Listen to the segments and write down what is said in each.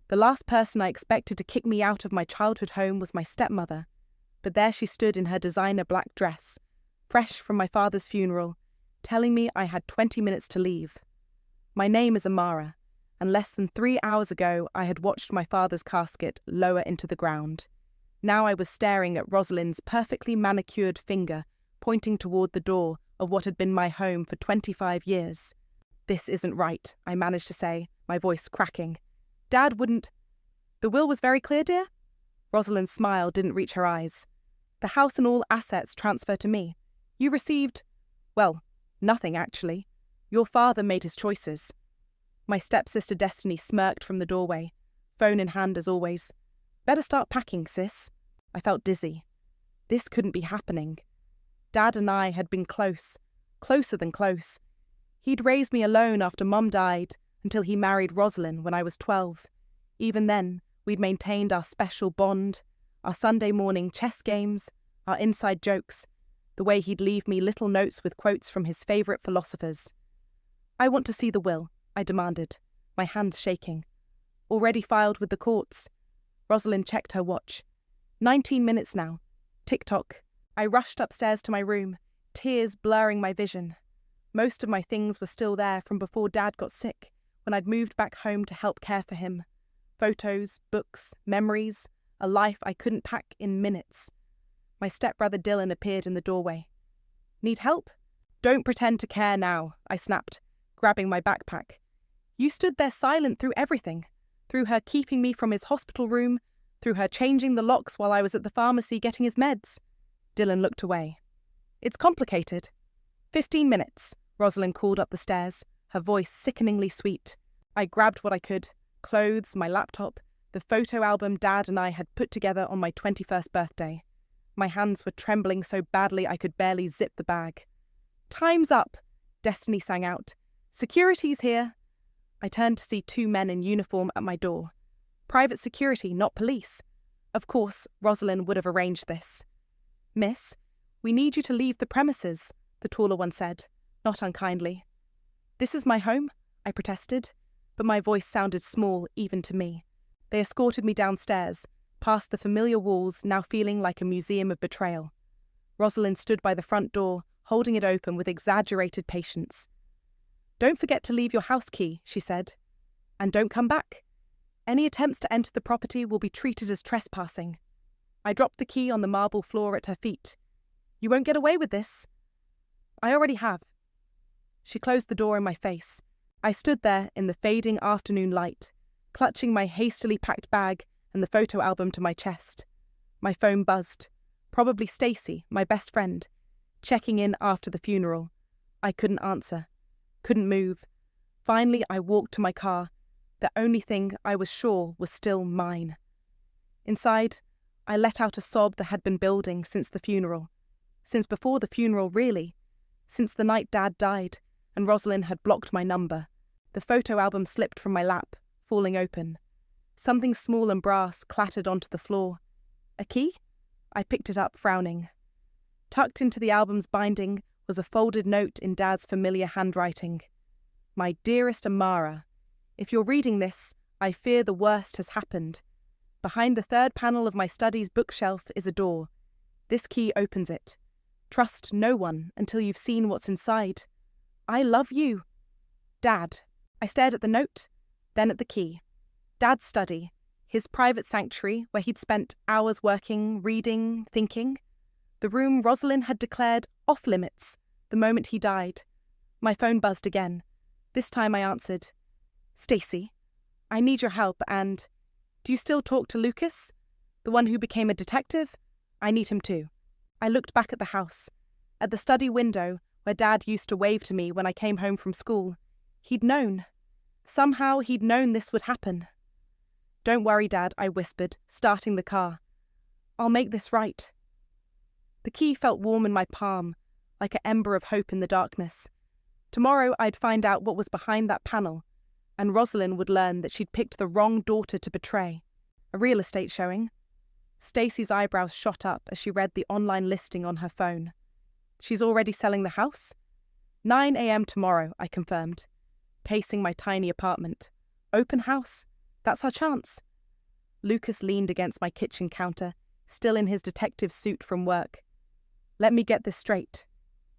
The last person I expected to kick me out of my childhood home was my stepmother, but there she stood in her designer black dress, fresh from my father's funeral, telling me I had 20 minutes to leave. My name is Amara, and less than 3 hours ago I had watched my father's casket lower into the ground. Now I was staring at Rosalind's perfectly manicured finger pointing toward the door of what had been my home for 25 years. "This isn't right," I managed to say, my voice cracking. "Dad wouldn't—" "The will was very clear, dear?" Rosalind's smile didn't reach her eyes. "The house and all assets transfer to me. You received— well, nothing actually. Your father made his choices." My stepsister Destiny smirked from the doorway, phone in hand as always. "Better start packing, sis." I felt dizzy. This couldn't be happening. Dad and I had been close, closer than close. He'd raised me alone after Mum died until he married Rosalind when I was 12. Even then, we'd maintained our special bond, our Sunday morning chess games, our inside jokes, the way he'd leave me little notes with quotes from his favourite philosophers. "I want to see the will," I demanded, my hands shaking. "Already filed with the courts." Rosalind checked her watch. 19 minutes now. Tick-tock. I rushed upstairs to my room, tears blurring my vision. Most of my things were still there from before Dad got sick, when I'd moved back home to help care for him. Photos, books, memories, a life I couldn't pack in minutes. My stepbrother Dylan appeared in the doorway. "Need help?" "Don't pretend to care now," I snapped, grabbing my backpack. "You stood there silent through everything, through her keeping me from his hospital room, through her changing the locks while I was at the pharmacy getting his meds." Dylan looked away. "It's complicated." 15 minutes, Rosalind called up the stairs, her voice sickeningly sweet. I grabbed what I could, clothes, my laptop, the photo album Dad and I had put together on my 21st birthday. My hands were trembling so badly I could barely zip the bag. "Time's up," Destiny sang out. "Security's here." I turned to see 2 men in uniform at my door. Private security, not police. Of course, Rosalind would have arranged this. "Miss, we need you to leave the premises," the taller one said, not unkindly. "This is my home," I protested, but my voice sounded small even to me. They escorted me downstairs, past the familiar walls now feeling like a museum of betrayal. Rosalind stood by the front door, holding it open with exaggerated patience. "Don't forget to leave your house key," she said. "And don't come back. Any attempts to enter the property will be treated as trespassing." I dropped the key on the marble floor at her feet. "You won't get away with this." "I already have." She closed the door in my face. I stood there in the fading afternoon light, clutching my hastily packed bag and the photo album to my chest. My phone buzzed. Probably Stacy, my best friend, checking in after the funeral. I couldn't answer. Couldn't move. Finally, I walked to my car. The only thing I was sure was still mine. Inside, I let out a sob that had been building since the funeral. Since before the funeral, really. Since the night Dad died, and Rosalind had blocked my number. The photo album slipped from my lap, falling open. Something small and brass clattered onto the floor. A key? I picked it up, frowning. Tucked into the album's binding was a folded note in Dad's familiar handwriting. "My dearest Amara, if you're reading this, I fear the worst has happened. Behind the third panel of my study's bookshelf is a door. This key opens it. Trust no one until you've seen what's inside. I love you. Dad." I stared at the note, then at the key. Dad's study, his private sanctuary where he'd spent hours working, reading, thinking. The room Rosalind had declared off-limits the moment he died. My phone buzzed again. This time I answered. "Stacy, I need your help and— do you still talk to Lucas? The one who became a detective? I need him too." I looked back at the house, at the study window where Dad used to wave to me when I came home from school. He'd known. Somehow he'd known this would happen. "Don't worry, Dad," I whispered, starting the car. "I'll make this right." The key felt warm in my palm, like an ember of hope in the darkness. Tomorrow I'd find out what was behind that panel, and Rosalind would learn that she'd picked the wrong daughter to betray. A real estate showing. Stacy's eyebrows shot up as she read the online listing on her phone. "She's already selling the house?" 9 a.m. tomorrow, I confirmed, pacing my tiny apartment. "Open house?" That's our chance. Lucas leaned against my kitchen counter, still in his detective suit from work. Let me get this straight.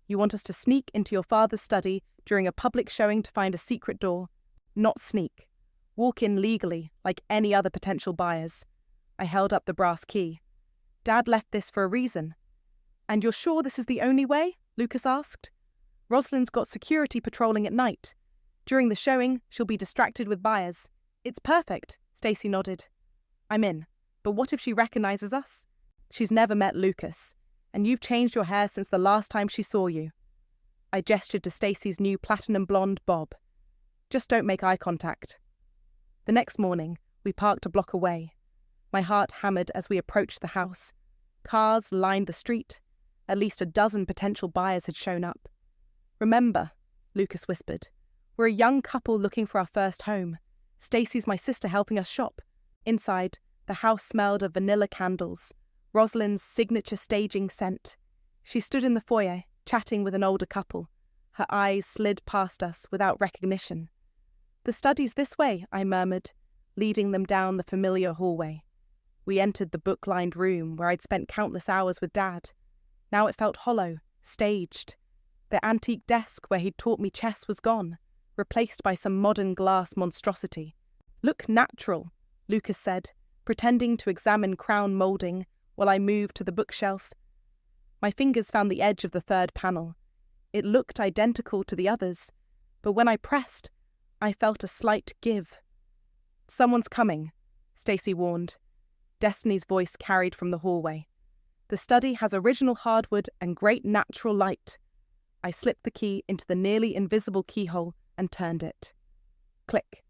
You want us to sneak into your father's study during a public showing to find a secret door? Not sneak. Walk in legally, like any other potential buyers. I held up the brass key. Dad left this for a reason. And you're sure this is the only way? Lucas asked. Rosalind's got security patrolling at night. During the showing, she'll be distracted with buyers. It's perfect, Stacy nodded. I'm in. But what if she recognizes us? She's never met Lucas, and you've changed your hair since the last time she saw you. I gestured to Stacy's new platinum blonde bob. Just don't make eye contact. The next morning, we parked a block away. My heart hammered as we approached the house. Cars lined the street. At least a dozen potential buyers had shown up. Remember, Lucas whispered, we're a young couple looking for our first home. Stacy's my sister helping us shop. Inside, the house smelled of vanilla candles, Rosalind's signature staging scent. She stood in the foyer, chatting with an older couple. Her eyes slid past us without recognition. The study's this way, I murmured, leading them down the familiar hallway. We entered the book-lined room where I'd spent countless hours with Dad. Now it felt hollow, staged. The antique desk where he'd taught me chess was gone, replaced by some modern glass monstrosity. Look natural, Lucas said, pretending to examine crown moulding while I moved to the bookshelf. My fingers found the edge of the third panel. It looked identical to the others, but when I pressed, I felt a slight give. Someone's coming, Stacy warned. Destiny's voice carried from the hallway. The study has original hardwood and great natural light. I slipped the key into the nearly invisible keyhole and turned it. Click.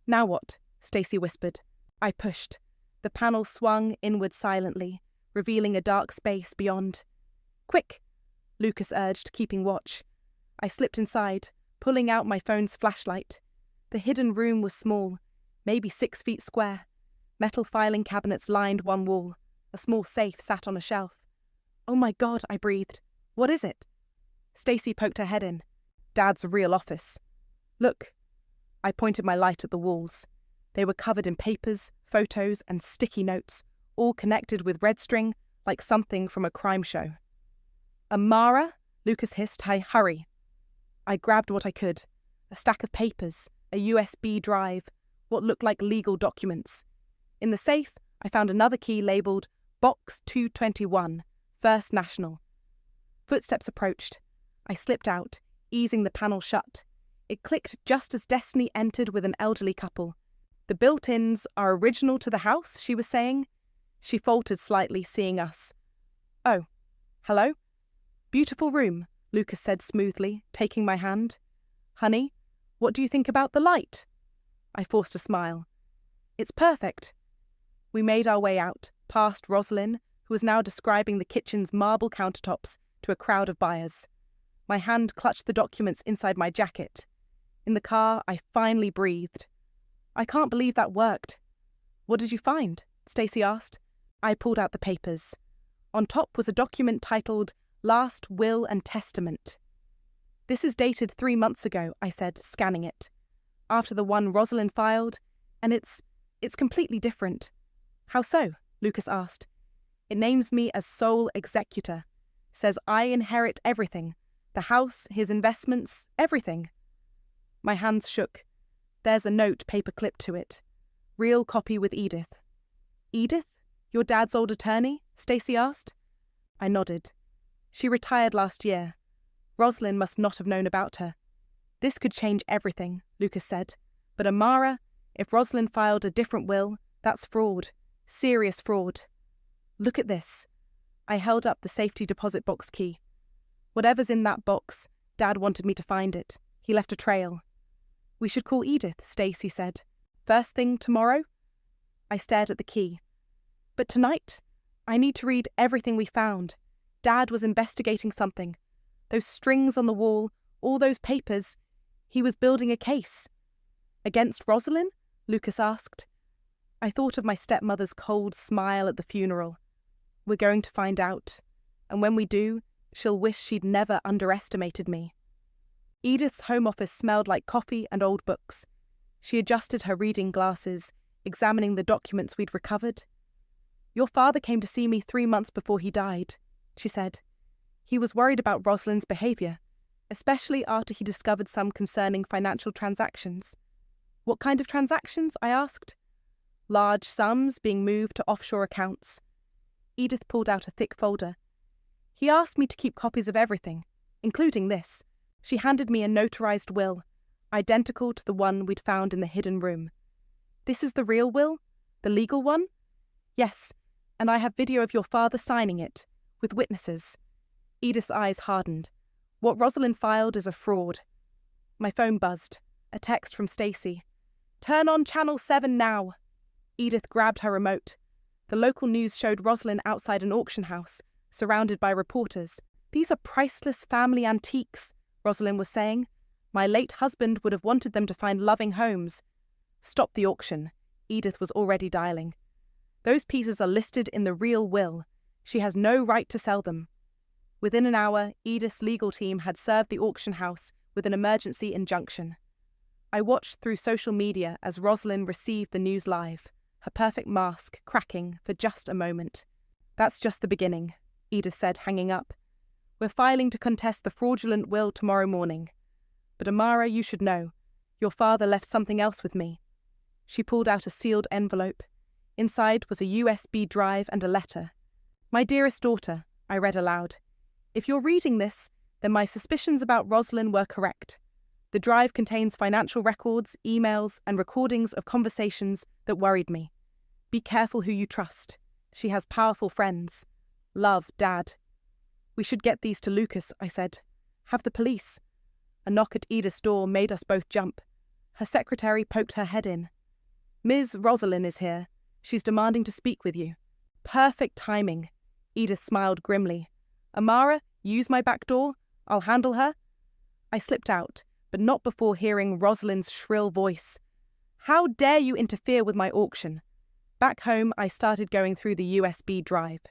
Now what? Stacy whispered. I pushed. The panel swung inward silently, revealing a dark space beyond. Quick, Lucas urged, keeping watch. I slipped inside, pulling out my phone's flashlight. The hidden room was small, maybe 6 feet square. Metal filing cabinets lined one wall. A small safe sat on a shelf. Oh my God, I breathed. What is it? Stacy poked her head in. Dad's real office. Look. I pointed my light at the walls. They were covered in papers, photos, and sticky notes, all connected with red string, like something from a crime show. Amara? Lucas hissed. Hey, hurry. I grabbed what I could. A stack of papers, a USB drive, what looked like legal documents. In the safe, I found another key labelled Box 221, First National. Footsteps approached. I slipped out, easing the panel shut. It clicked just as Destiny entered with an elderly couple. The built-ins are original to the house, she was saying. She faltered slightly, seeing us. Oh, hello? Beautiful room, Lucas said smoothly, taking my hand. Honey, what do you think about the light? I forced a smile. It's perfect. We made our way out, past Rosalind, who was now describing the kitchen's marble countertops to a crowd of buyers. My hand clutched the documents inside my jacket. In the car, I finally breathed. I can't believe that worked. What did you find? Stacy asked. I pulled out the papers. On top was a document titled Last Will and Testament. This is dated 3 months ago, I said, scanning it. After the one Rosalind filed, and it's completely different. How so? Lucas asked. It names me as sole executor. Says I inherit everything. The house, his investments, everything. My hands shook. There's a note paper-clipped to it. Real copy with Edith. Edith? Your dad's old attorney? Stacy asked. I nodded. She retired last year. Rosalind must not have known about her. This could change everything, Lucas said. But Amara, if Rosalind filed a different will, that's fraud. Serious fraud. Look at this. I held up the safety deposit box key. Whatever's in that box, Dad wanted me to find it. He left a trail. We should call Edith, Stacy said. First thing tomorrow? I stared at the key. But tonight, I need to read everything we found. Dad was investigating something. Those strings on the wall, all those papers. He was building a case. Against Rosalind? Lucas asked. I thought of my stepmother's cold smile at the funeral. We're going to find out. And when we do, she'll wish she'd never underestimated me. Edith's home office smelled like coffee and old books. She adjusted her reading glasses, examining the documents we'd recovered. "Your father came to see me 3 months before he died," she said. "He was worried about Rosalind's behaviour, especially after he discovered some concerning financial transactions." "What kind of transactions?" I asked. "Large sums being moved to offshore accounts." Edith pulled out a thick folder. "He asked me to keep copies of everything, including this." She handed me a notarized will, identical to the one we'd found in the hidden room. "This is the real will? The legal one?" "Yes, and I have video of your father signing it, with witnesses." Edith's eyes hardened. "What Rosalind filed is a fraud." My phone buzzed. A text from Stacy. "Turn on Channel 7 now." Edith grabbed her remote. The local news showed Rosalind outside an auction house, surrounded by reporters. "These are priceless family antiques," Rosalind was saying. "My late husband would have wanted them to find loving homes." "Stop the auction." Edith was already dialing. "Those pieces are listed in the real will. She has no right to sell them." Within an hour, Edith's legal team had served the auction house with an emergency injunction. I watched through social media as Rosalind received the news live, her perfect mask cracking for just a moment. "That's just the beginning," Edith said, hanging up. "We're filing to contest the fraudulent will tomorrow morning. But Amara, you should know. Your father left something else with me." She pulled out a sealed envelope. Inside was a USB drive and a letter. "My dearest daughter," I read aloud. "If you're reading this, then my suspicions about Rosalind were correct. The drive contains financial records, emails, and recordings of conversations that worried me. Be careful who you trust. She has powerful friends. Love, Dad." "We should get these to Lucas," I said. "Have the police." A knock at Edith's door made us both jump. Her secretary poked her head in. "Ms. Rosalind is here. She's demanding to speak with you." "Perfect timing." Edith smiled grimly. "Amara, use my back door. I'll handle her." I slipped out, but not before hearing Rosalind's shrill voice. "How dare you interfere with my auction?" Back home, I started going through the USB drive.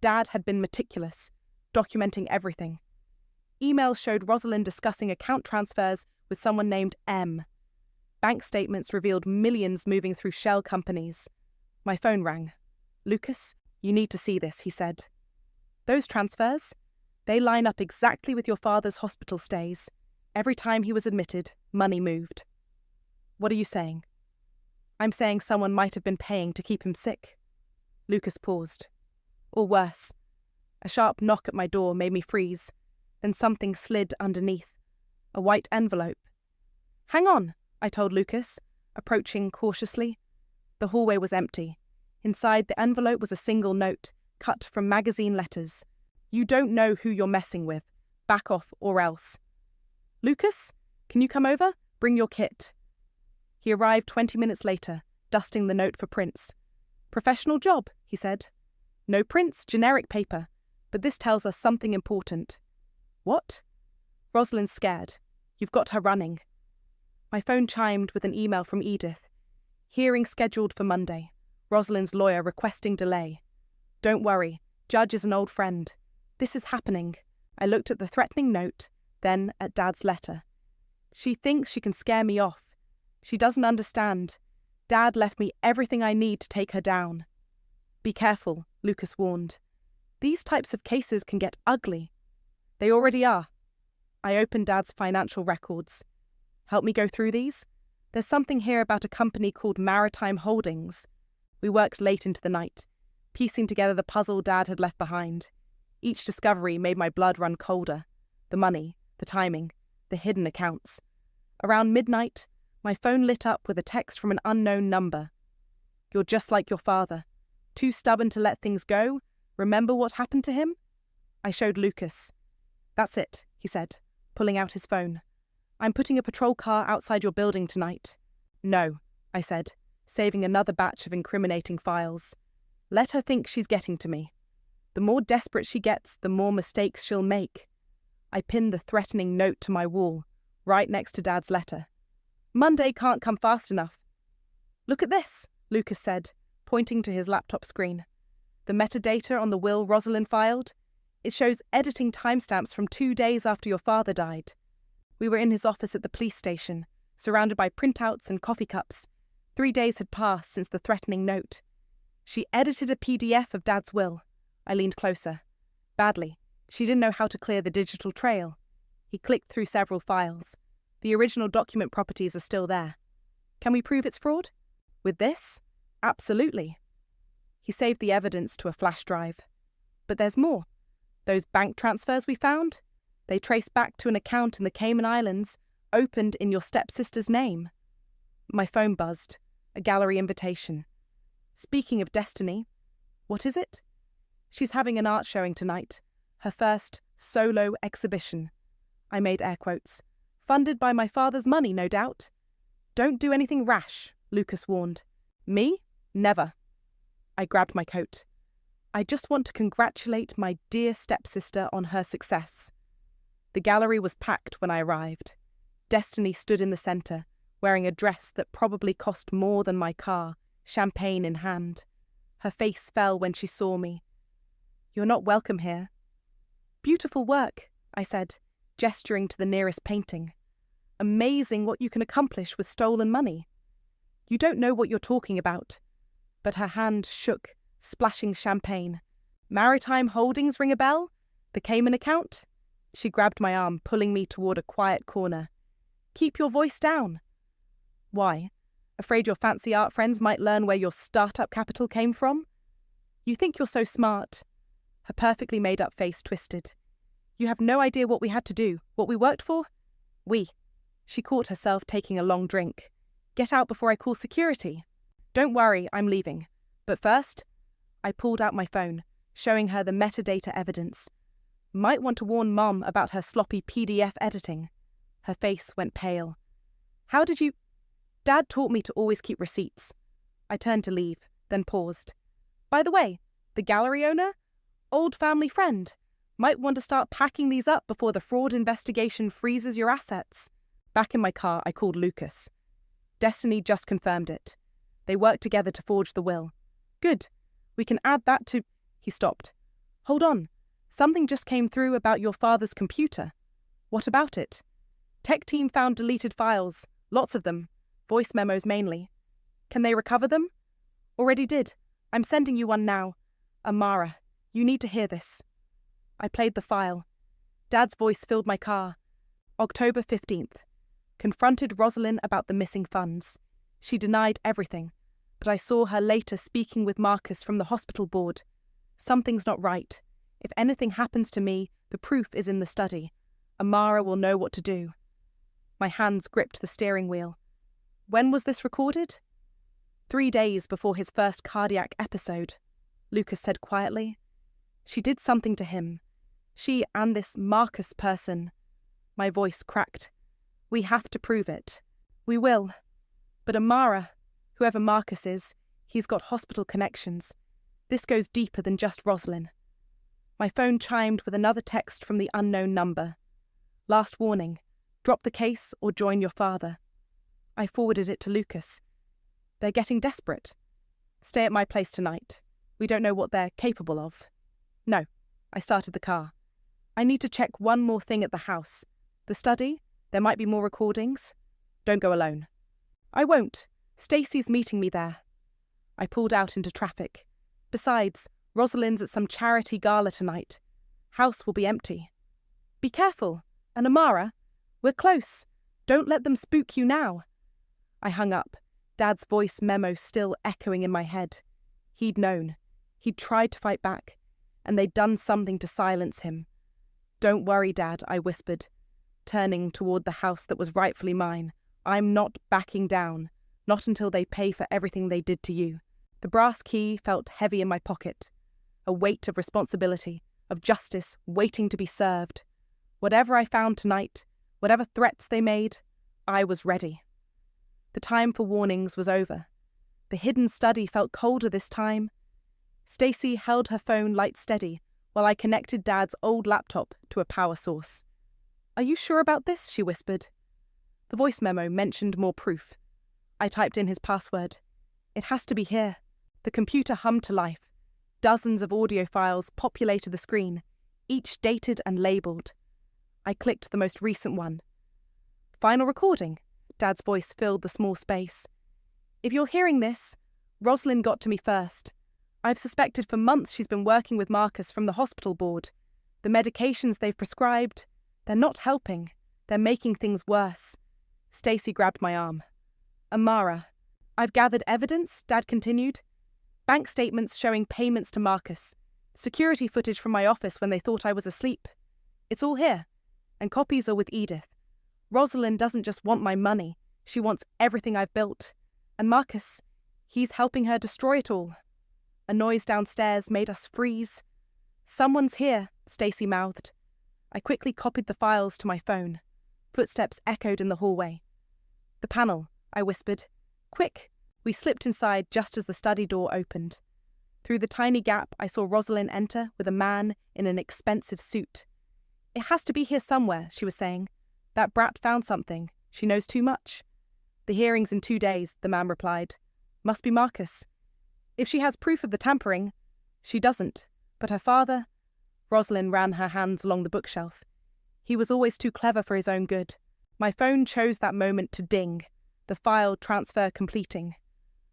Dad had been meticulous, documenting everything. Emails showed Rosalind discussing account transfers with someone named M. Bank statements revealed millions moving through shell companies. My phone rang. "Lucas, you need to see this," he said. "Those transfers? They line up exactly with your father's hospital stays. Every time he was admitted, money moved." "What are you saying?" "I'm saying someone might have been paying to keep him sick." Lucas paused. "Or worse." A sharp knock at my door made me freeze. Then something slid underneath. A white envelope. "Hang on," I told Lucas, approaching cautiously. The hallway was empty. Inside the envelope was a single note, cut from magazine letters. "You don't know who you're messing with. Back off or else." "Lucas, can you come over? Bring your kit." He arrived 20 minutes later, dusting the note for prints. "Professional job," he said. "No prints, generic paper. But this tells us something important." "What?" "Rosalind's scared. You've got her running." My phone chimed with an email from Edith. "Hearing scheduled for Monday. Rosalind's lawyer requesting delay. Don't worry, Judge is an old friend. This is happening." I looked at the threatening note, then at Dad's letter. "She thinks she can scare me off. She doesn't understand. Dad left me everything I need to take her down." "Be careful," Lucas warned. "These types of cases can get ugly." "They already are." I opened Dad's financial records. "Help me go through these? There's something here about a company called Maritime Holdings." We worked late into the night, piecing together the puzzle Dad had left behind. Each discovery made my blood run colder. The money, the timing, the hidden accounts. Around midnight, my phone lit up with a text from an unknown number. "You're just like your father. Too stubborn to let things go. Remember what happened to him?" I showed Lucas. "That's it," he said, pulling out his phone. "I'm putting a patrol car outside your building tonight." "No," I said, saving another batch of incriminating files. "Let her think she's getting to me. The more desperate she gets, the more mistakes she'll make." I pinned the threatening note to my wall, right next to Dad's letter. "Monday can't come fast enough." "Look at this," Lucas said, pointing to his laptop screen. "The metadata on the will Rosalind filed? It shows editing timestamps from 2 days after your father died." We were in his office at the police station, surrounded by printouts and coffee cups. 3 days had passed since the threatening note. She edited a PDF of Dad's will. I leaned closer. Badly. She didn't know how to clear the digital trail. He clicked through several files. The original document properties are still there. Can we prove it's fraud? With this? Absolutely. He saved the evidence to a flash drive. But there's more. Those bank transfers we found? They trace back to an account in the Cayman Islands, opened in your stepsister's name. My phone buzzed. A gallery invitation. Speaking of destiny, what is it? She's having an art showing tonight. Her first solo exhibition. I made air quotes. Funded by my father's money, no doubt. Don't do anything rash, Lucas warned. Me? Never. I grabbed my coat. I just want to congratulate my dear stepsister on her success. The gallery was packed when I arrived. Destiny stood in the centre, wearing a dress that probably cost more than my car, champagne in hand. Her face fell when she saw me. You're not welcome here. Beautiful work, I said, gesturing to the nearest painting. Amazing what you can accomplish with stolen money. You don't know what you're talking about. But her hand shook, splashing champagne. Maritime Holdings ring a bell? The Cayman account? She grabbed my arm, pulling me toward a quiet corner. Keep your voice down. Why? Afraid your fancy art friends might learn where your startup capital came from? You think you're so smart. Her perfectly made-up face twisted. You have no idea what we had to do, what we worked for? We. She caught herself taking a long drink. Get out before I call security. Don't worry, I'm leaving. But first, I pulled out my phone, showing her the metadata evidence. Might want to warn Mom about her sloppy PDF editing. Her face went pale. How did you... Dad taught me to always keep receipts. I turned to leave, then paused. By the way, the gallery owner? Old family friend. Might want to start packing these up before the fraud investigation freezes your assets. Back in my car, I called Lucas. Destiny just confirmed it. They worked together to forge the will. Good. We can add that to... He stopped. Hold on. Something just came through about your father's computer. What about it? Tech team found deleted files. Lots of them. Voice memos mainly. Can they recover them? Already did. I'm sending you one now. Amara, you need to hear this. I played the file. Dad's voice filled my car. October 15th. Confronted Rosalind about the missing funds. She denied everything, but I saw her later speaking with Marcus from the hospital board. Something's not right. If anything happens to me, the proof is in the study. Amara will know what to do. My hands gripped the steering wheel. When was this recorded? 3 days before his first cardiac episode, Lucas said quietly. She did something to him. She and this Marcus person. My voice cracked. We have to prove it. We will. But Amara, whoever Marcus is, he's got hospital connections. This goes deeper than just Rosalind. My phone chimed with another text from the unknown number. Last warning. Drop the case or join your father. I forwarded it to Lucas. They're getting desperate. Stay at my place tonight. We don't know what they're capable of. No. I started the car. I need to check one more thing at the house. The study? There might be more recordings. Don't go alone. I won't. Stacy's meeting me there. I pulled out into traffic. Besides, Rosalind's at some charity gala tonight. House will be empty. Be careful. And Amara, we're close. Don't let them spook you now. I hung up, Dad's voice memo still echoing in my head. He'd known. He'd tried to fight back, and they'd done something to silence him. Don't worry, Dad, I whispered, turning toward the house that was rightfully mine. I'm not backing down, not until they pay for everything they did to you. The brass key felt heavy in my pocket, a weight of responsibility, of justice waiting to be served. Whatever I found tonight, whatever threats they made, I was ready. The time for warnings was over. The hidden study felt colder this time. Stacy held her phone light steady while I connected Dad's old laptop to a power source. Are you sure about this? She whispered. The voice memo mentioned more proof. I typed in his password. It has to be here. The computer hummed to life. Dozens of audio files populated the screen, each dated and labelled. I clicked the most recent one. Final recording. Dad's voice filled the small space. If you're hearing this, Rosalind got to me first. I've suspected for months she's been working with Marcus from the hospital board. The medications they've prescribed, they're not helping. They're making things worse. Stacey grabbed my arm. Amara, I've gathered evidence, Dad continued. Bank statements showing payments to Marcus. Security footage from my office when they thought I was asleep. It's all here. And copies are with Edith. Rosalind doesn't just want my money. She wants everything I've built. And Marcus, he's helping her destroy it all. A noise downstairs made us freeze. Someone's here, Stacey mouthed. I quickly copied the files to my phone. Footsteps echoed in the hallway. The panel, I whispered. Quick! We slipped inside just as the study door opened. Through the tiny gap, I saw Rosalind enter with a man in an expensive suit. It has to be here somewhere, she was saying. That brat found something. She knows too much. The hearing's in 2 days, the man replied. Must be Marcus. If she has proof of the tampering, she doesn't. But her father... Rosalind ran her hands along the bookshelf. He was always too clever for his own good. My phone chose that moment to ding, the file transfer completing.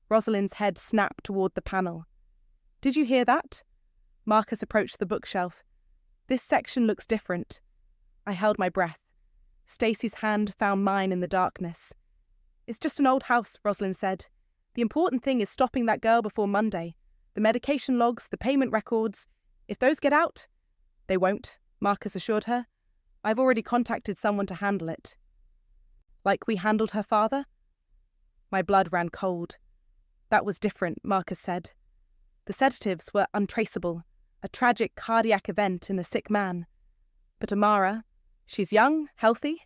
Rosalind's head snapped toward the panel. Did you hear that? Marcus approached the bookshelf. This section looks different. I held my breath. Stacey's hand found mine in the darkness. It's just an old house, Rosalind said. The important thing is stopping that girl before Monday. The medication logs, the payment records. If those get out... They won't, Marcus assured her. I've already contacted someone to handle it. Like we handled her father? My blood ran cold. That was different, Marcus said. The sedatives were untraceable, a tragic cardiac event in a sick man. But Amara, she's young, healthy.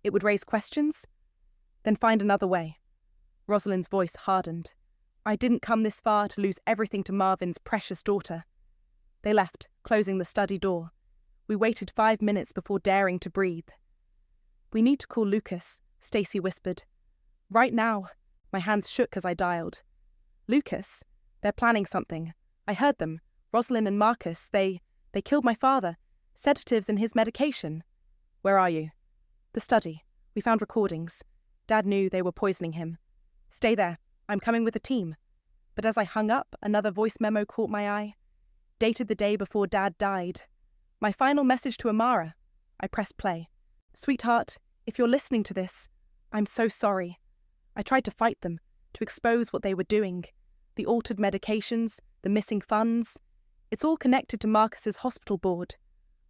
It would raise questions. Then find another way. Rosalind's voice hardened. I didn't come this far to lose everything to Marvin's precious daughter. They left, closing the study door. We waited 5 minutes before daring to breathe. We need to call Lucas, Stacey whispered. Right now. My hands shook as I dialed. Lucas? They're planning something. I heard them. Rosalind and Marcus, they killed my father. Sedatives in his medication. Where are you? The study. We found recordings. Dad knew they were poisoning him. Stay there. I'm coming with a team. But as I hung up, another voice memo caught my eye. Dated the day before Dad died. My final message to Amara. I pressed play. Sweetheart, if you're listening to this, I'm so sorry. I tried to fight them, to expose what they were doing. The altered medications, the missing funds. It's all connected to Marcus's hospital board.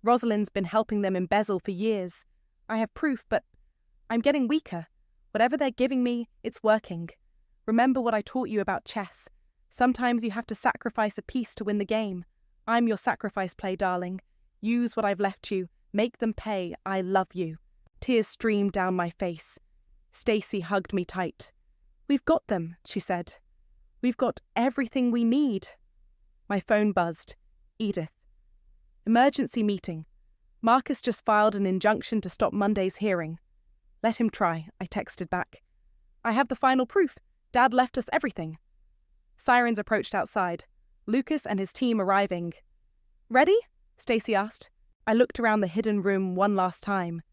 Rosalind's been helping them embezzle for years. I have proof, but I'm getting weaker. Whatever they're giving me, it's working. Remember what I taught you about chess. Sometimes you have to sacrifice a piece to win the game. I'm your sacrifice play, darling. Use what I've left you. Make them pay. I love you. Tears streamed down my face. Stacey hugged me tight. We've got them, she said. We've got everything we need. My phone buzzed. Edith. Emergency meeting. Marcus just filed an injunction to stop Monday's hearing. Let him try, I texted back. I have the final proof. Dad left us everything. Sirens approached outside. Lucas and his team arriving. Ready? Stacey asked. I looked around the hidden room one last time,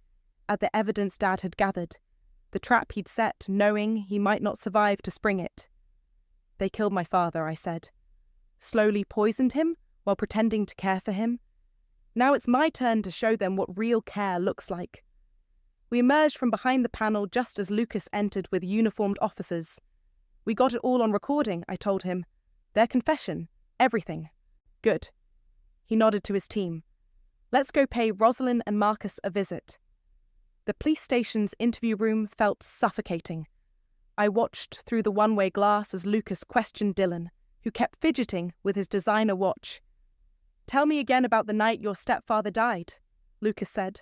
at the evidence Dad had gathered, the trap he'd set, knowing he might not survive to spring it. They killed my father, I said. Slowly poisoned him while pretending to care for him. Now it's my turn to show them what real care looks like. We emerged from behind the panel just as Lucas entered with uniformed officers. We got it all on recording, I told him. Their confession. Everything. Good. He nodded to his team. Let's go pay Rosalind and Marcus a visit. The police station's interview room felt suffocating. I watched through the one-way glass as Lucas questioned Dylan, who kept fidgeting with his designer watch. Tell me again about the night your stepfather died, Lucas said.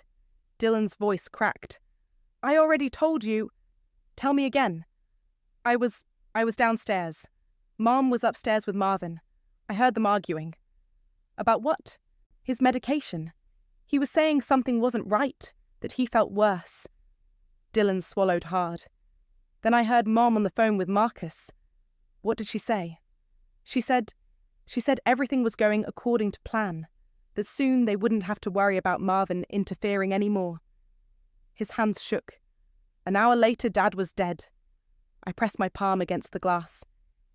Dylan's voice cracked. I already told you. Tell me again. I was downstairs. Mom was upstairs with Marvin. I heard them arguing. About what? His medication. He was saying something wasn't right, that he felt worse. Dylan swallowed hard. Then I heard Mom on the phone with Marcus. What did she say? She said everything was going according to plan, that soon they wouldn't have to worry about Marvin interfering anymore. His hands shook. An hour later, Dad was dead. I pressed my palm against the glass.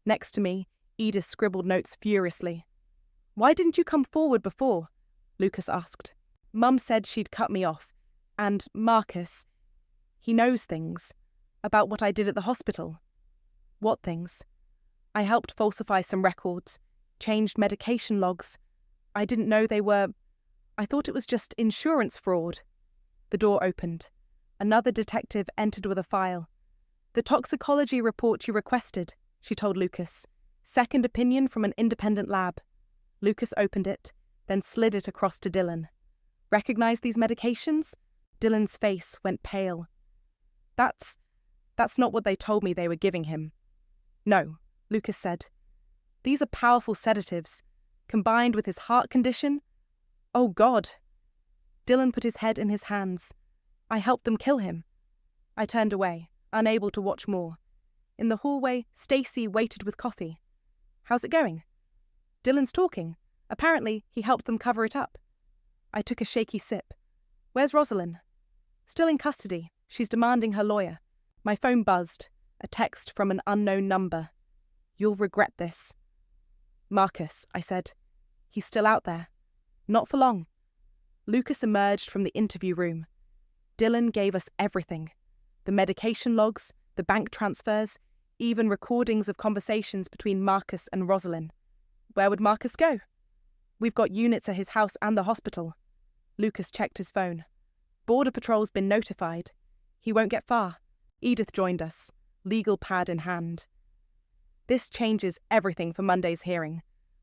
Next to me, Edith scribbled notes furiously. "Why didn't you come forward before?" Lucas asked. "Mum said she'd cut me off. And Marcus, he knows things about what I did at the hospital." "What things?" "I helped falsify some records, changed medication logs. I didn't know I thought it was just insurance fraud." The door opened. Another detective entered with a file. "The toxicology report you requested," she told Lucas. "Second opinion from an independent lab." Lucas opened it, then slid it across to Dylan. "Recognize these medications?" Dylan's face went pale. That's not what they told me they were giving him." "No," Lucas said. "These are powerful sedatives, combined with his heart condition. Oh, God." Dylan put his head in his hands. "I helped them kill him." I turned away, unable to watch more. In the hallway, Stacy waited with coffee. "How's it going?" "Dylan's talking. Apparently, he helped them cover it up." I took a shaky sip. "Where's Rosalind?" "Still in custody. She's demanding her lawyer." My phone buzzed. A text from an unknown number. "You'll regret this." "Marcus," I said. "He's still out there." "Not for long." Lucas emerged from the interview room. Dylan gave us everything. The medication logs, the bank transfers, even recordings of conversations between Marcus and Rosalind. Where would Marcus go? "We've got units at his house and the hospital." Lucas checked his phone. "Border Patrol's been notified. He won't get far." Edith joined us, legal pad in hand. This changes everything for Monday's hearing.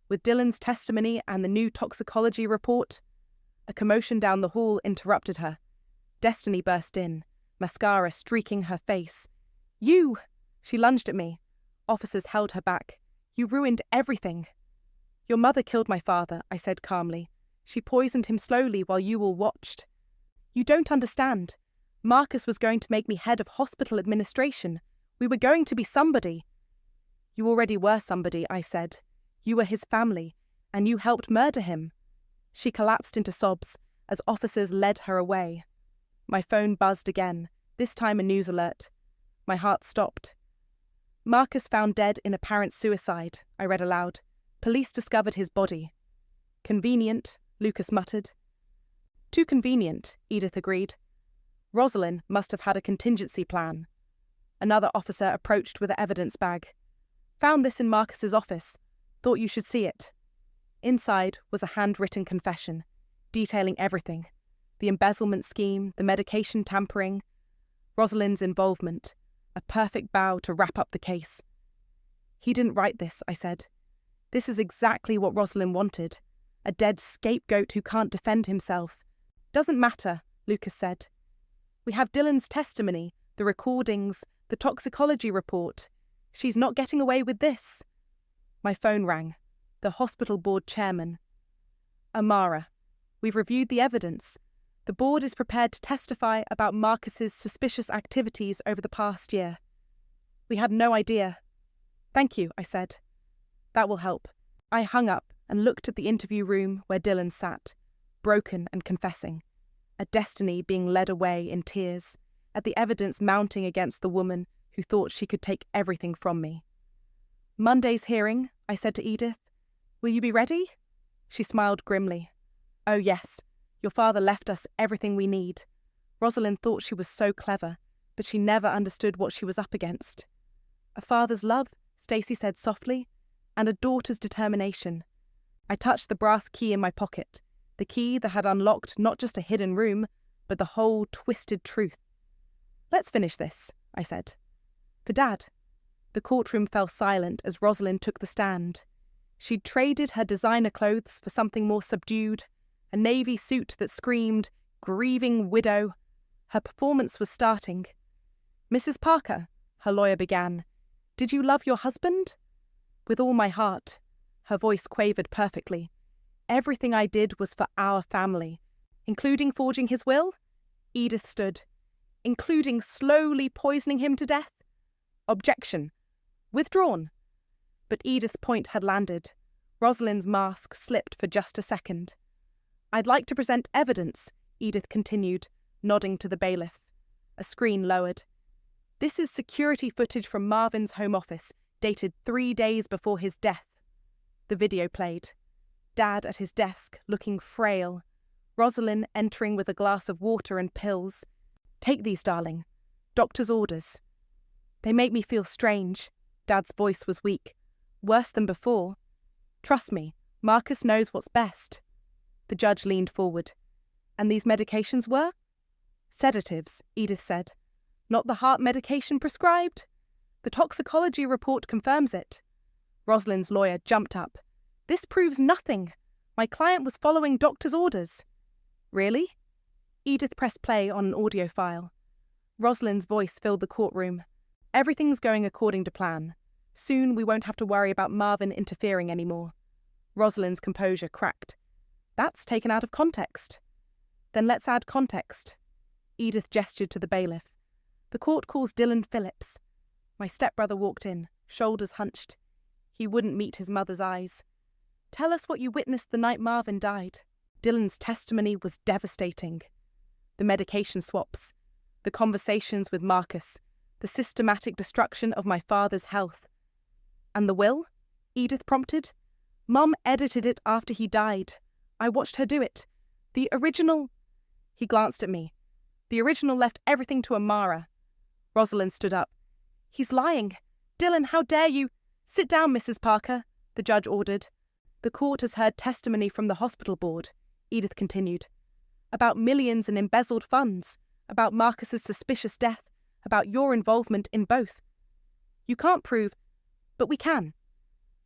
With Dylan's testimony and the new toxicology report. A commotion down the hall interrupted her. Destiny burst in, mascara streaking her face. "You!" She lunged at me. Officers held her back. "You ruined everything." "Your mother killed my father," I said calmly. "She poisoned him slowly while you all watched." "You don't understand. Marcus was going to make me head of hospital administration. We were going to be somebody." "You already were somebody," I said. "You were his family, and you helped murder him." She collapsed into sobs as officers led her away. My phone buzzed again, this time a news alert. My heart stopped. "Marcus found dead in apparent suicide," I read aloud. "Police discovered his body." "Convenient," Lucas muttered. "Too convenient," Edith agreed. "Rosalind must have had a contingency plan." Another officer approached with an evidence bag. "Found this in Marcus's office. Thought you should see it." Inside was a handwritten confession, detailing everything. The embezzlement scheme, the medication tampering, Rosalind's involvement. A perfect bow to wrap up the case. "He didn't write this," I said. "This is exactly what Rosalind wanted. A dead scapegoat who can't defend himself." "Doesn't matter," Lucas said. "We have Dylan's testimony, the recordings, the toxicology report. She's not getting away with this." My phone rang. The hospital board chairman. "Amara, we've reviewed the evidence. The board is prepared to testify about Marcus's suspicious activities over the past year." "We had no idea." "Thank you," I said. "That will help." I hung up and looked at the interview room where Dylan sat, broken and confessing, at Destiny being led away in tears, at the evidence mounting against the woman who thought she could take everything from me. "Monday's hearing," I said to Edith. "Will you be ready?" She smiled grimly. "Oh yes, your father left us everything we need. Rosalind thought she was so clever, but she never understood what she was up against." "A father's love," Stacy said softly, "and a daughter's determination." I touched the brass key in my pocket, the key that had unlocked not just a hidden room, but the whole twisted truth. "Let's finish this," I said. "For Dad." The courtroom fell silent as Rosalind took the stand. She'd traded her designer clothes for something more subdued, a navy suit that screamed, "Grieving widow." Her performance was starting. "Mrs. Parker," her lawyer began, "did you love your husband?" "With all my heart." Her voice quavered perfectly. "Everything I did was for our family." "Including forging his will?" Edith stood. "Including slowly poisoning him to death?" "Objection. Withdrawn." But Edith's point had landed. Rosalind's mask slipped for just a second. "I'd like to present evidence," Edith continued, nodding to the bailiff. A screen lowered. This is security footage from Marvin's home office, dated 3 days before his death. The video played. Dad at his desk, looking frail. Rosalind entering with a glass of water and pills. "Take these, darling. Doctor's orders." "They make me feel strange." Dad's voice was weak. "Worse than before. Trust me, Marcus knows what's best." The judge leaned forward. "And these medications were?" "Sedatives," Edith said. "Not the heart medication prescribed? The toxicology report confirms it." Rosalind's lawyer jumped up. "This proves nothing. My client was following doctor's orders." "Really?" Edith pressed play on an audio file. Rosalind's voice filled the courtroom. "Everything's going according to plan. Soon we won't have to worry about Marvin interfering anymore." Rosalind's composure cracked. "That's taken out of context." "Then let's add context." Edith gestured to the bailiff. "The court calls Dylan Phillips." My stepbrother walked in, shoulders hunched. He wouldn't meet his mother's eyes. "Tell us what you witnessed the night Marvin died." Dylan's testimony was devastating. The medication swaps, the conversations with Marcus, the systematic destruction of my father's health. "And the will?" Edith prompted. "Mom edited it after he died. I watched her do it. The original—" He glanced at me. "The original left everything to Amara." Rosalind stood up. "He's lying. Dylan, how dare you—" "Sit down, Mrs. Parker," the judge ordered. "The court has heard testimony from the hospital board," Edith continued. "About millions in embezzled funds, about Marcus's suspicious death, about your involvement in both. You can't prove, but we can."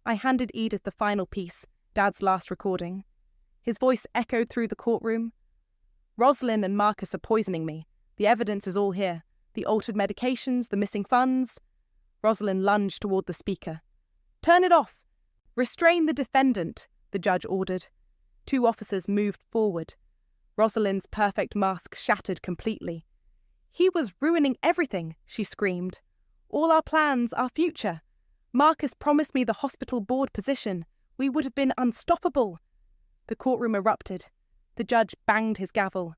I handed Edith the final piece, Dad's last recording. His voice echoed through the courtroom. "Rosalind and Marcus are poisoning me. The evidence is all here. The altered medications, the missing funds." Rosalind lunged toward the speaker. "Turn it off! Restrain the defendant," the judge ordered. 2 officers moved forward. Rosalind's perfect mask shattered completely. "He was ruining everything," she screamed. "All our plans, our future. Marcus promised me the hospital board position. We would have been unstoppable." The courtroom erupted. The judge banged his gavel.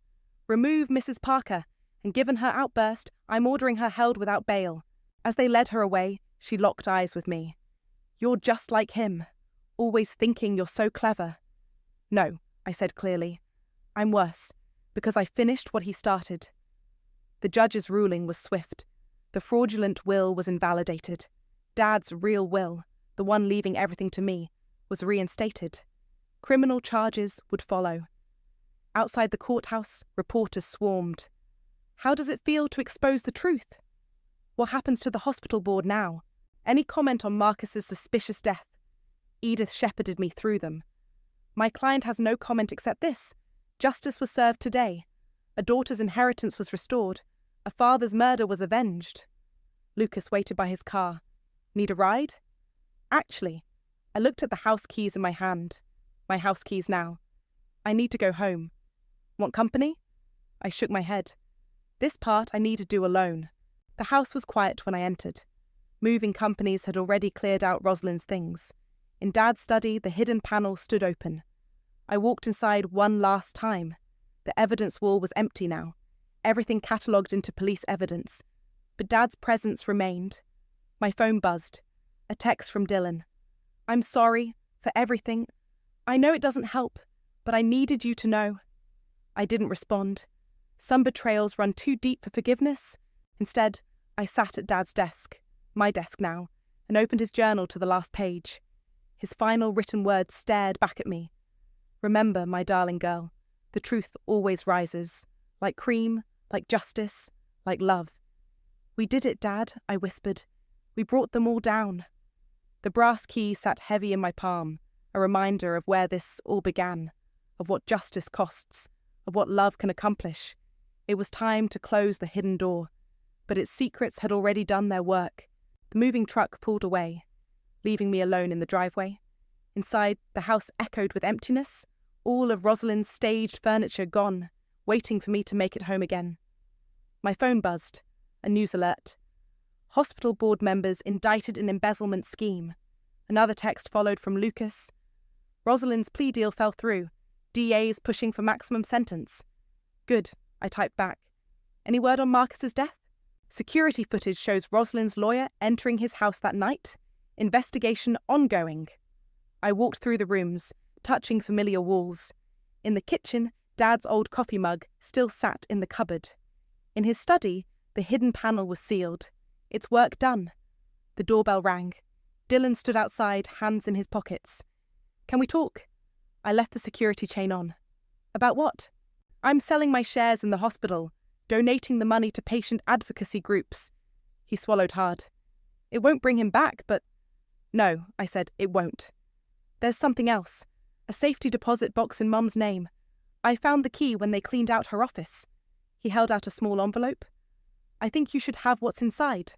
"Remove Mrs. Parker," and given her outburst, "I'm ordering her held without bail." As they led her away, she locked eyes with me. "You're just like him, always thinking you're so clever." "No," I said clearly. "I'm worse, because I finished what he started." The judge's ruling was swift. The fraudulent will was invalidated. Dad's real will, the one leaving everything to me, was reinstated. Criminal charges would follow. Outside the courthouse, reporters swarmed. How does it feel to expose the truth? What happens to the hospital board now? Any comment on Marcus's suspicious death? Edith shepherded me through them. My client has no comment except this. Justice was served today. A daughter's inheritance was restored. A father's murder was avenged. Lucas waited by his car. Need a ride? Actually, I looked at the house keys in my hand. My house keys now. I need to go home. Want company? I shook my head. This part I need to do alone. The house was quiet when I entered. Moving companies had already cleared out Rosalind's things. In Dad's study, the hidden panel stood open. I walked inside one last time. The evidence wall was empty now, everything catalogued into police evidence. But Dad's presence remained. My phone buzzed. A text from Dylan. "I'm sorry for everything. I know it doesn't help, but I needed you to know." I didn't respond. Some betrayals run too deep for forgiveness. Instead, I sat at Dad's desk, my desk now, and opened his journal to the last page. His final written words stared back at me. "Remember, my darling girl, the truth always rises, like cream, like justice, like love." "We did it, Dad," I whispered. "We brought them all down." The brass key sat heavy in my palm, a reminder of where this all began, of what justice costs, of what love can accomplish. It was time to close the hidden door, but its secrets had already done their work. The moving truck pulled away, leaving me alone in the driveway. Inside, the house echoed with emptiness, all of Rosalind's staged furniture gone, waiting for me to make it home again. My phone buzzed, a news alert. Hospital board members indicted in embezzlement scheme. Another text followed from Lucas. Rosalind's plea deal fell through. DA's pushing for maximum sentence. Good, I typed back. Any word on Marcus's death? Security footage shows Rosalind's lawyer entering his house that night. Investigation ongoing. I walked through the rooms, touching familiar walls. In the kitchen, Dad's old coffee mug still sat in the cupboard. In his study, the hidden panel was sealed. Its work done. The doorbell rang. Dylan stood outside, hands in his pockets. "Can we talk?" I left the security chain on. "About what?" "I'm selling my shares in the hospital, donating the money to patient advocacy groups." He swallowed hard. "It won't bring him back, but—" "No," I said, "it won't. There's something else. A safety deposit box in Mum's name. I found the key when they cleaned out her office." He held out a small envelope. "I think you should have what's inside."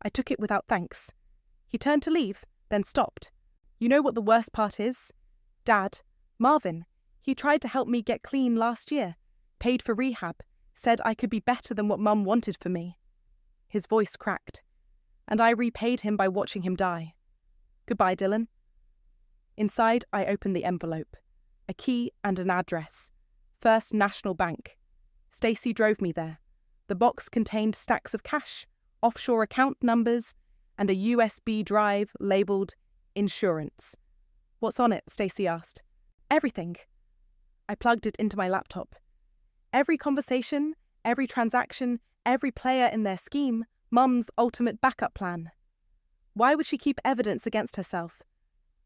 I took it without thanks. He turned to leave, then stopped. "You know what the worst part is? Dad, Marvin, he tried to help me get clean last year, paid for rehab, said I could be better than what Mum wanted for me." His voice cracked. "And I repaid him by watching him die. Goodbye, Dylan." Inside, I opened the envelope. A key and an address. First National Bank. Stacey drove me there. The box contained stacks of cash, offshore account numbers, and a USB drive labelled Insurance. "What's on it?" Stacey asked. "Everything." I plugged it into my laptop. Every conversation, every transaction, every player in their scheme, Mum's ultimate backup plan. Why would she keep evidence against herself?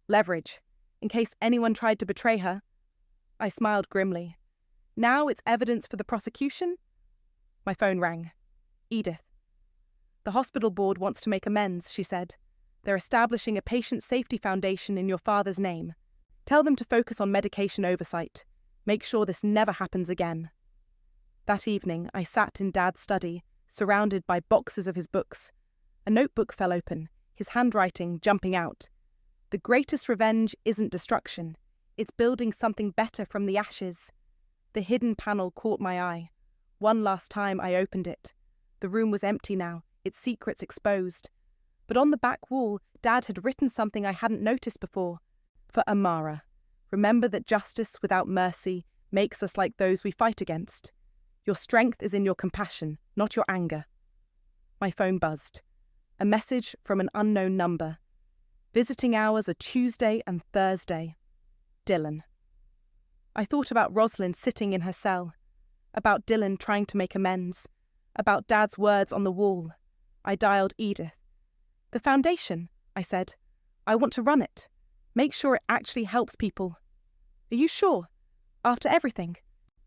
Leverage, in case anyone tried to betray her. I smiled grimly. Now it's evidence for the prosecution? My phone rang. Edith. "The hospital board wants to make amends," she said. "They're establishing a patient safety foundation in your father's name. Tell them to focus on medication oversight. Make sure this never happens again." That evening, I sat in Dad's study, surrounded by boxes of his books. A notebook fell open, his handwriting jumping out. "The greatest revenge isn't destruction. It's building something better from the ashes." The hidden panel caught my eye. One last time I opened it. The room was empty now, its secrets exposed. But on the back wall, Dad had written something I hadn't noticed before. "For Amara. Remember that justice without mercy makes us like those we fight against. Your strength is in your compassion, not your anger." My phone buzzed. A message from an unknown number. Visiting hours are Tuesday and Thursday. Dylan. I thought about Rosalind sitting in her cell, about Dylan trying to make amends, about Dad's words on the wall. I dialed Edith. "The foundation," I said. "I want to run it. Make sure it actually helps people." "Are you sure? After everything?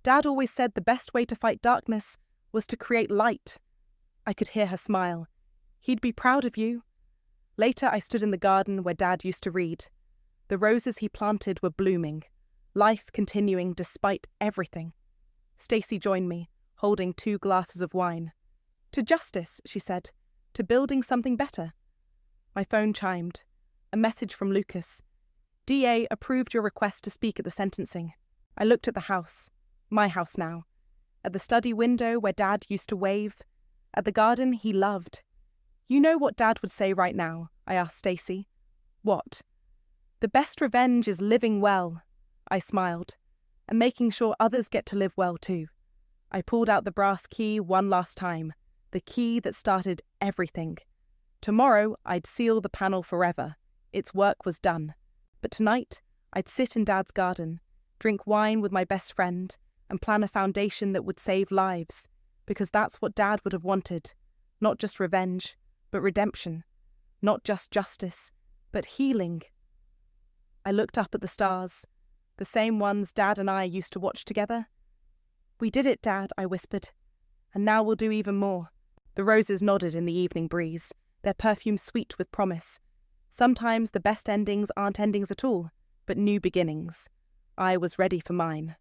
Dad always said the best way to fight darkness was to create light." I could hear her smile. "He'd be proud of you." Later, I stood in the garden where Dad used to read. The roses he planted were blooming, life continuing despite everything. Stacey joined me, holding 2 glasses of wine. "To justice," she said. "To building something better." My phone chimed. A message from Lucas. "DA approved your request to speak at the sentencing." I looked at the house. My house now. At the study window where Dad used to wave. At the garden he loved. "You know what Dad would say right now?" I asked Stacey. "What?" "The best revenge is living well." I smiled. "And making sure others get to live well too." I pulled out the brass key one last time. The key that started everything. Tomorrow, I'd seal the panel forever. Its work was done. But tonight, I'd sit in Dad's garden, drink wine with my best friend, and plan a foundation that would save lives. Because that's what Dad would have wanted. Not just revenge, but redemption. Not just justice, but healing. I looked up at the stars, the same ones Dad and I used to watch together. "We did it, Dad," I whispered. "And now we'll do even more." The roses nodded in the evening breeze, their perfume sweet with promise. Sometimes the best endings aren't endings at all, but new beginnings. I was ready for mine.